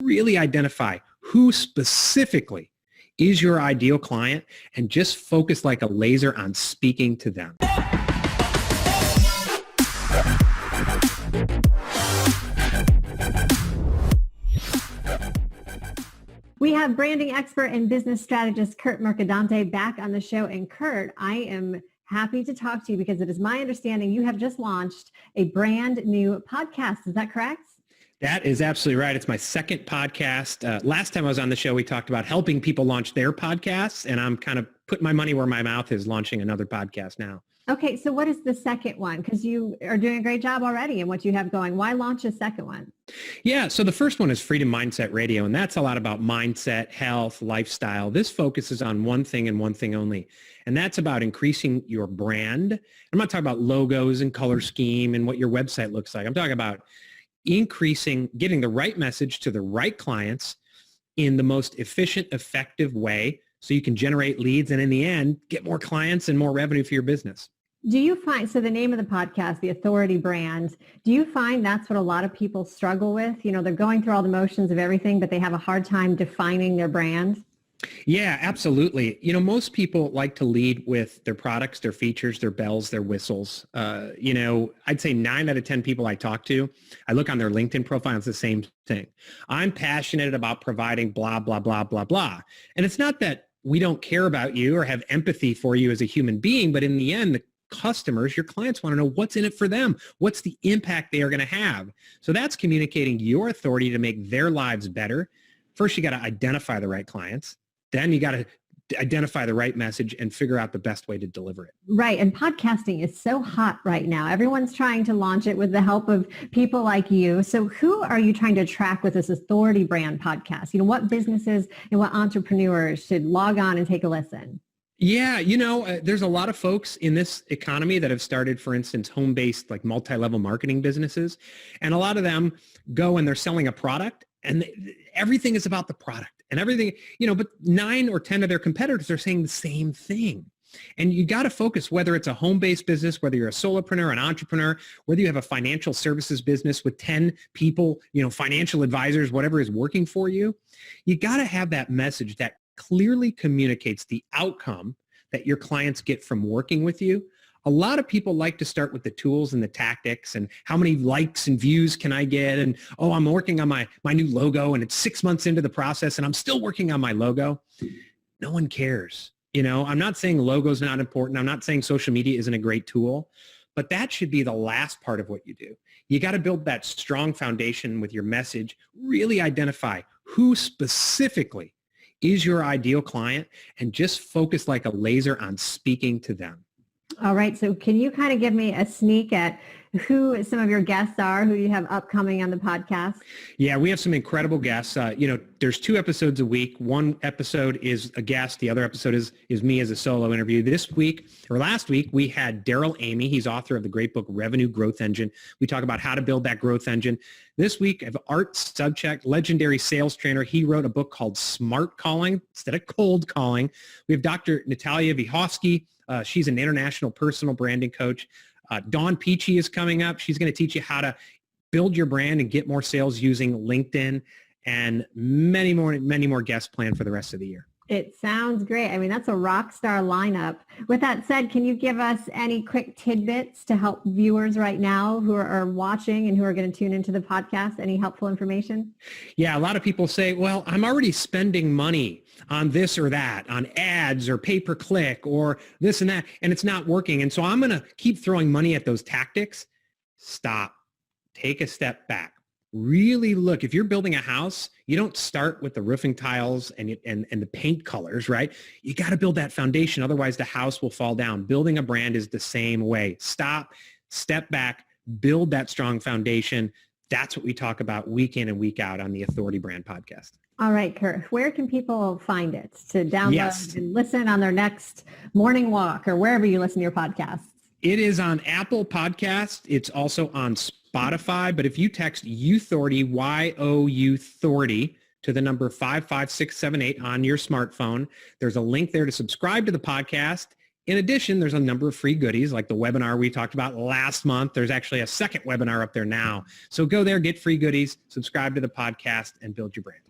really identify who specifically is your ideal client and just focus like a laser on speaking to them. We have branding expert and business strategist Curt Mercadante back on the show. And Curt, I am happy to talk to you because it is my understanding you have just launched a brand new podcast. Is that correct? That is absolutely right. It's my second podcast. Last time I was on the show, we talked about helping people launch their podcasts, and I'm kind of putting my money where my mouth is, launching another podcast now. Okay, so what is the second one? Because you are doing a great job already in what you have going. Why launch a second one? Yeah, so the first one is Freedom Mindset Radio, and that's a lot about mindset, health, lifestyle. This focuses on one thing and one thing only, and that's about increasing your brand. I'm not talking about logos and color scheme and what your website looks like. I'm talking about getting the right message to the right clients in the most efficient, effective way so you can generate leads and in the end, get more clients and more revenue for your business. Do you find, so the name of the podcast, The Authority Brand, do you find that's what a lot of people struggle with? You know, they're going through all the motions of everything, but they have a hard time defining their brand? Yeah, absolutely. You know, most people like to lead with their products, their features, their bells, their whistles. I'd say 9 out of 10 people I talk to, I look on their LinkedIn profile, it's the same thing. I'm passionate about providing blah, blah, blah, blah, blah. And it's not that we don't care about you or have empathy for you as a human being, but in the end, the customers, your clients want to know what's in it for them. What's the impact they are going to have? So that's communicating your authority to make their lives better. First, you got to identify the right clients. Then you got to identify the right message and figure out the best way to deliver it. Right. And podcasting is so hot right now. Everyone's trying to launch it with the help of people like you. So who are you trying to attract with this Authority Brand podcast? You know, what businesses and what entrepreneurs should log on and take a listen? Yeah, there's a lot of folks in this economy that have started, for instance, home-based, like multi-level marketing businesses. And a lot of them go and they're selling a product and everything is about the product and everything, but 9 or 10 of their competitors are saying the same thing. And you got to focus, whether it's a home-based business, whether you're a solopreneur, an entrepreneur, whether you have a financial services business with 10 people, financial advisors, whatever is working for you, you got to have that message that clearly communicates the outcome that your clients get from working with you. A lot of people like to start with the tools and the tactics and how many likes and views can I get? And, I'm working on my new logo and it's 6 months into the process and I'm still working on my logo. No one cares. I'm not saying logo's not important. I'm not saying social media isn't a great tool, but that should be the last part of what you do. You got to build that strong foundation with your message, really identify who specifically is your ideal client and just focus like a laser on speaking to them. All right. So can you kind of give me a sneak at who some of your guests are, who you have upcoming on the podcast? Yeah, we have some incredible guests. There's 2 episodes a week. One episode is a guest. The other episode is me as a solo interview. Last week, we had Daryl Amy. He's author of the great book, Revenue Growth Engine. We talk about how to build that growth engine. This week, I have Art Subcheck, legendary sales trainer. He wrote a book called Smart Calling instead of Cold Calling. We have Dr. Natalia Vyhovsky. She's an international personal branding coach. Dawn Peachy is coming up. She's going to teach you how to build your brand and get more sales using LinkedIn, and many more guests planned for the rest of the year. It sounds great. I mean, that's a rock star lineup. With that said, can you give us any quick tidbits to help viewers right now who are watching and who are going to tune into the podcast? Any helpful information? Yeah, a lot of people say, well, I'm already spending money on this or that, on ads or pay-per-click or this and that, and it's not working. And so I'm going to keep throwing money at those tactics. Stop. Take a step back. Really look. If you're building a house, you don't start with the roofing tiles and the paint colors, right? You got to build that foundation. Otherwise, the house will fall down. Building a brand is the same way. Stop, step back, build that strong foundation. That's what we talk about week in and week out on the Authority Brand podcast. All right, Curt, where can people find it to download and listen on their next morning walk or wherever you listen to your podcasts? It is on Apple Podcasts. It's also on Spotify. But if you text Youthority, Y-O-U-Thority, to the number 55678 on your smartphone, there's a link there to subscribe to the podcast. In addition, there's a number of free goodies like the webinar we talked about last month. There's actually a second webinar up there now. So go there, get free goodies, subscribe to the podcast, and build your brand.